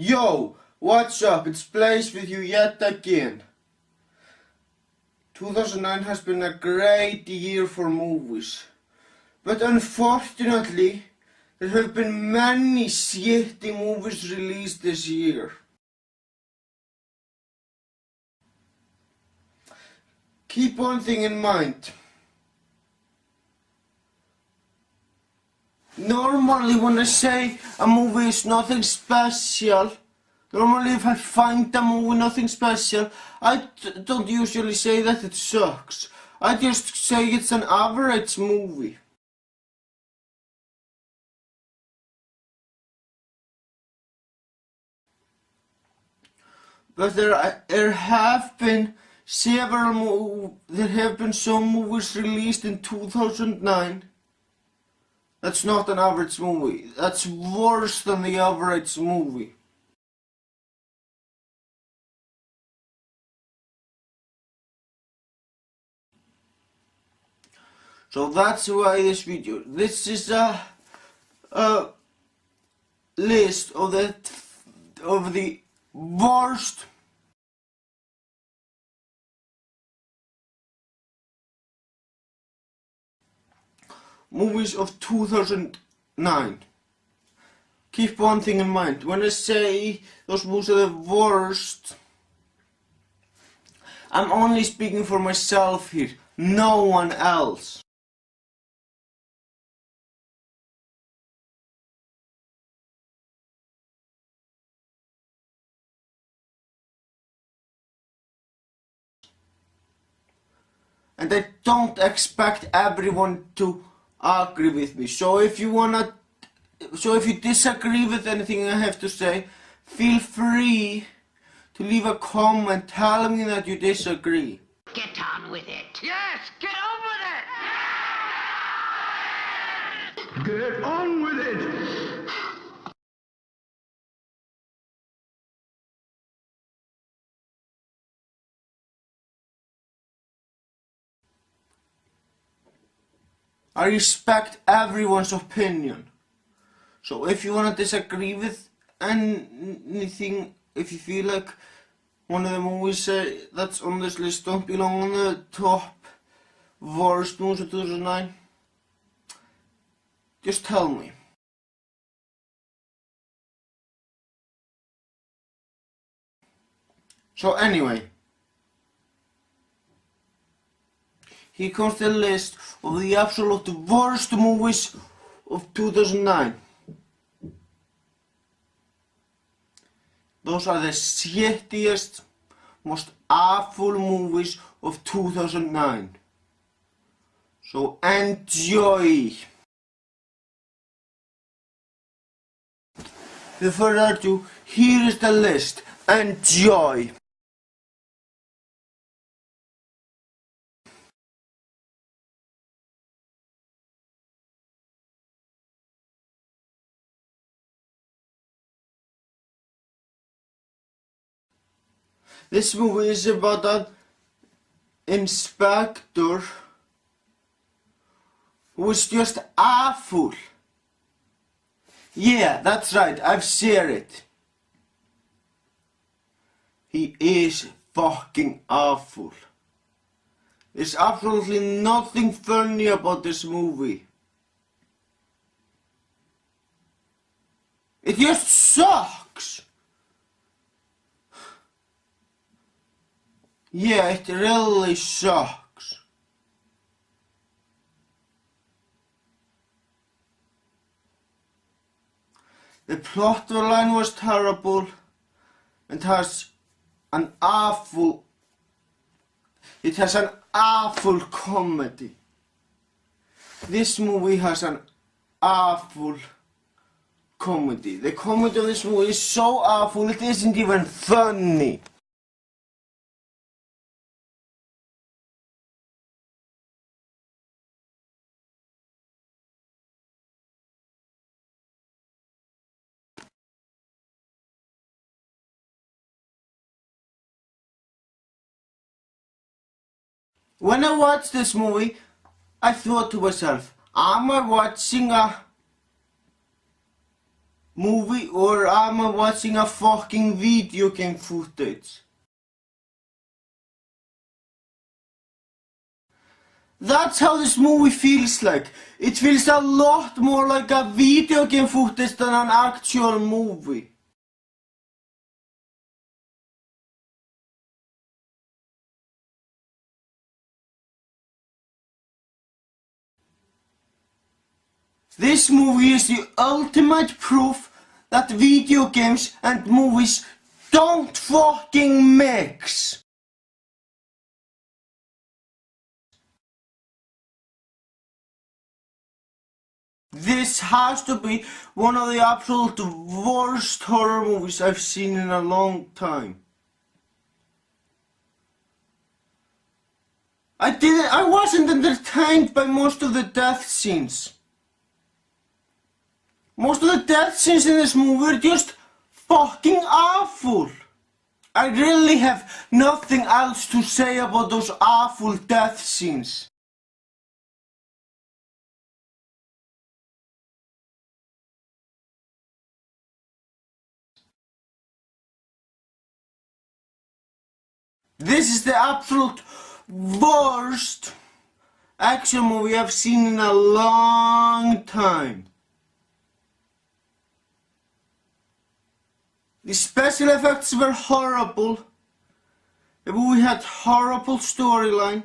Yo, what's up? It's Blaze with you yet again. 2009 has been a great year for movies. But unfortunately, there have been many shitty movies released this year. Keep one thing in mind. Normally when I say a movie is nothing special, normally if I find a movie nothing special, I don't usually say that it sucks. I just say it's an average movie. But there have been some movies released in 2009. That's not an average movie. That's worse than the average movie. So that's why this video. This is a list of the worst movies of 2009. Keep one thing in mind. When I say those movies are the worst, I'm only speaking for myself here. No one else. And I don't expect everyone to agree with me. So if you disagree with anything I have to say, feel free to leave a comment telling me that you disagree. Get on with it. Yes, get on with it. Get on with it. I respect everyone's opinion. So if you want to disagree with anything, if you feel like one of the movies that's on this list don't belong on the top worst movies of 2009, just tell me. So anyway, here comes the list of the absolute worst movies of 2009. Those are the shittiest, most awful movies of 2009. So enjoy! Without further ado, here is the list. Enjoy! This movie is about an inspector who is just awful. Yeah, that's right, I've seen it. He is fucking awful. There's absolutely nothing funny about this movie. It just sucks. Yeah, it really sucks. The plot line was terrible and has an awful comedy. This movie has an awful comedy. The comedy of this movie is so awful it isn't even funny. When I watched this movie, I thought to myself, am I watching a movie or am I watching a fucking video game footage? That's how this movie feels like. It feels a lot more like a video game footage than an actual movie. This movie is the ultimate proof that video games and movies don't fucking mix. This has to be one of the absolute worst horror movies I've seen in a long time. I wasn't entertained by most of the death scenes. Most of the death scenes in this movie are just fucking awful. I really have nothing else to say about those awful death scenes. This is the absolute worst action movie I've seen in a long time. The special effects were horrible. The movie had horrible storyline.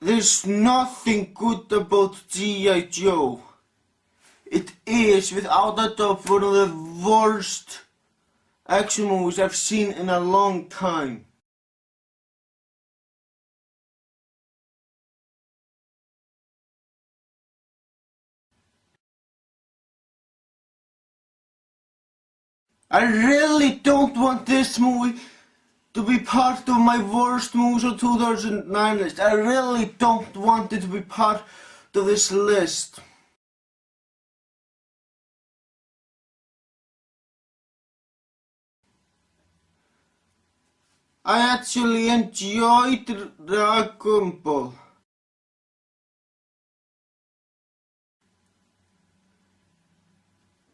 There's nothing good about G.I. Joe. It is, without a doubt, one of the worst action movies I've seen in a long time. I really don't want this movie to be part of my worst movies of 2009 list. I really don't want it to be part of this list. I actually enjoyed Dragon Ball.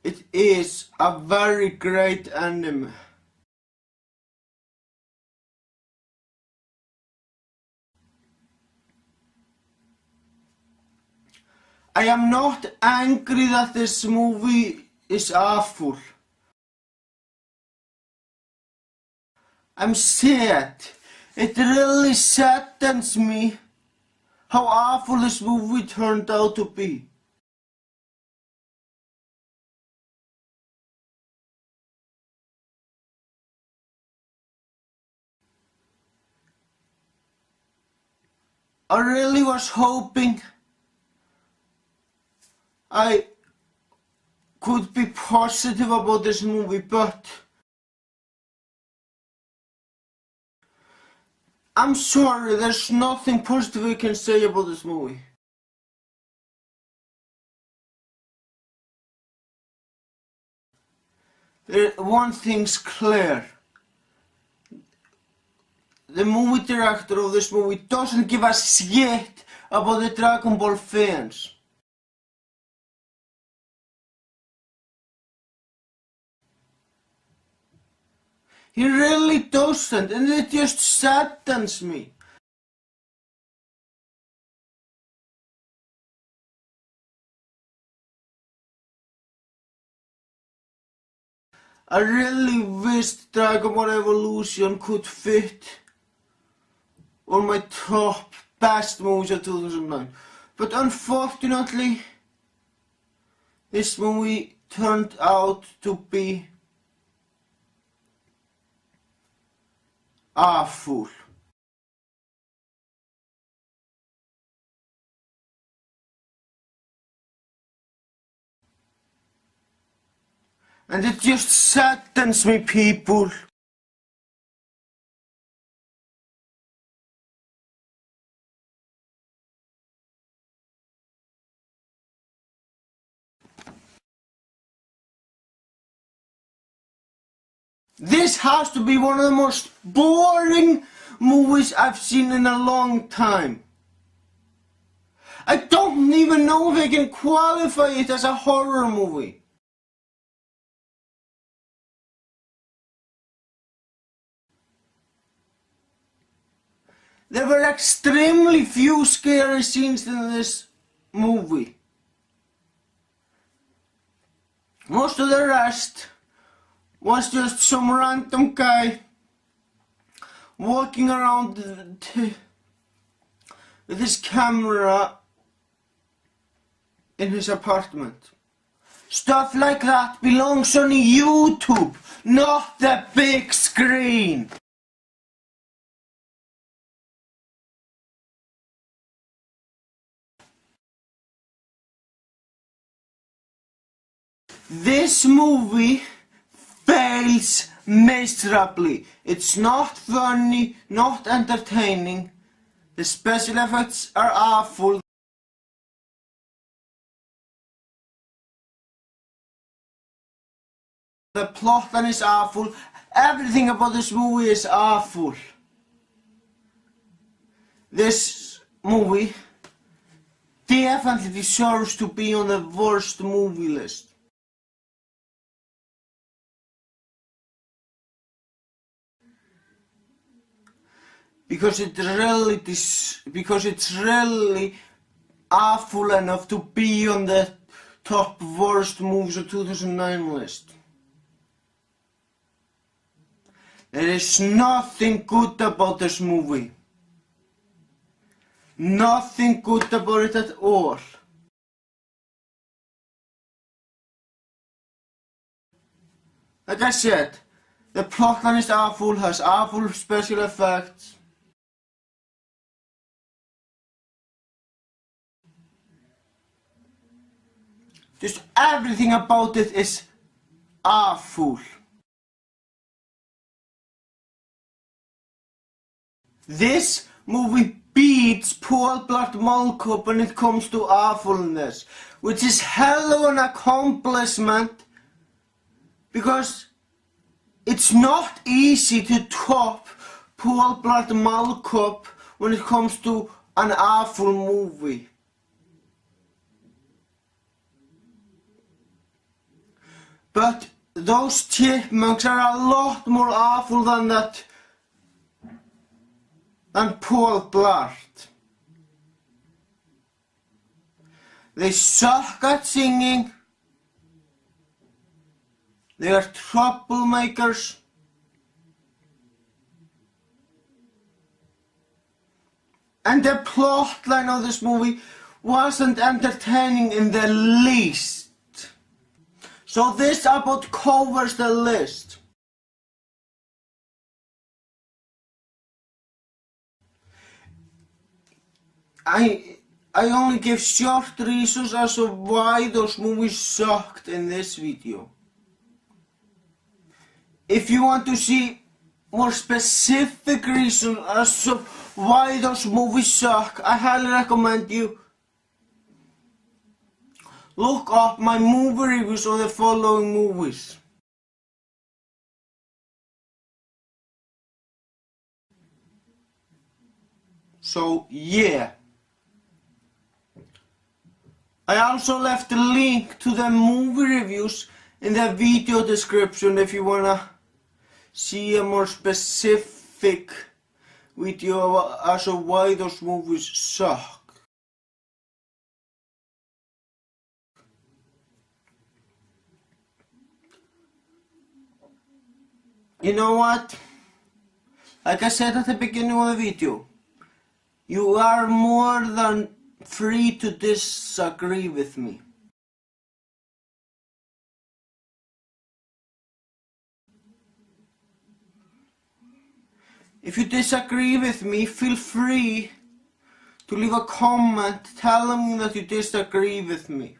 It is a very great anime. I am not angry that this movie is awful. I'm sad. It really saddens me how awful this movie turned out to be. I really was hoping I could be positive about this movie, but I'm sorry, there's nothing positive I can say about this movie. One thing's clear. The movie director of this movie doesn't give a shit about the Dragon Ball fans. He really doesn't, and it just saddens me. I really wished Dragon Ball Evolution could fit on my top best movies of 2009. But unfortunately, this movie turned out to be awful. And it just saddens me, people. This has to be one of the most boring movies I've seen in a long time. I don't even know if I can qualify it as a horror movie. There were extremely few scary scenes in this movie. Most of the rest was just some random guy walking around with his camera in his apartment. Stuff like that belongs on YouTube, not the big screen. This movie fails miserably. It's not funny, not entertaining. The special effects are awful. The plot is awful. Everything about this movie is awful. This movie definitely deserves to be on the worst movie list. Because it's really awful enough to be on the top worst movies of 2009 list. There is nothing good about this movie. Nothing good about it at all. Like I said, the plotline is awful, has awful special effects. Just everything about it is awful. This movie beats Paul Blart Mall Cop when it comes to awfulness, which is hell of an accomplishment because it's not easy to top Paul Blart Mall Cop when it comes to an awful movie. But those chipmunks are a lot more awful than that, than Paul Blart. They suck at singing. They are troublemakers. And the plotline of this movie wasn't entertaining in the least. So this about covers the list. I only give short reasons as to why those movies sucked in this video. If you want to see more specific reasons as to why those movies suck, I highly recommend you look up my movie reviews of the following movies. So yeah. I also left a link to the movie reviews in the video description if you wanna see a more specific video as to why those movies suck. You know what? Like I said at the beginning of the video, you are more than free to disagree with me. If you disagree with me, feel free to leave a comment telling me that you disagree with me.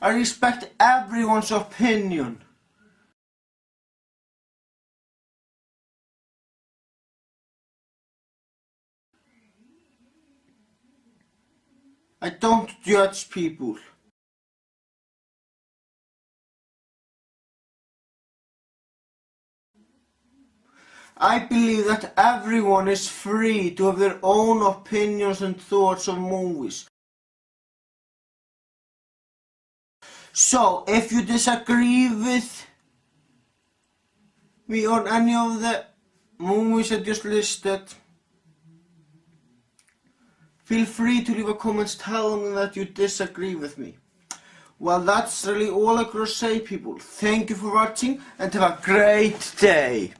I respect everyone's opinion. I don't judge people. I believe that everyone is free to have their own opinions and thoughts of movies. So, if you disagree with me on any of the movies I just listed, feel free to leave a comment telling me that you disagree with me. Well, that's really all I could say, people. Thank you for watching and have a great day.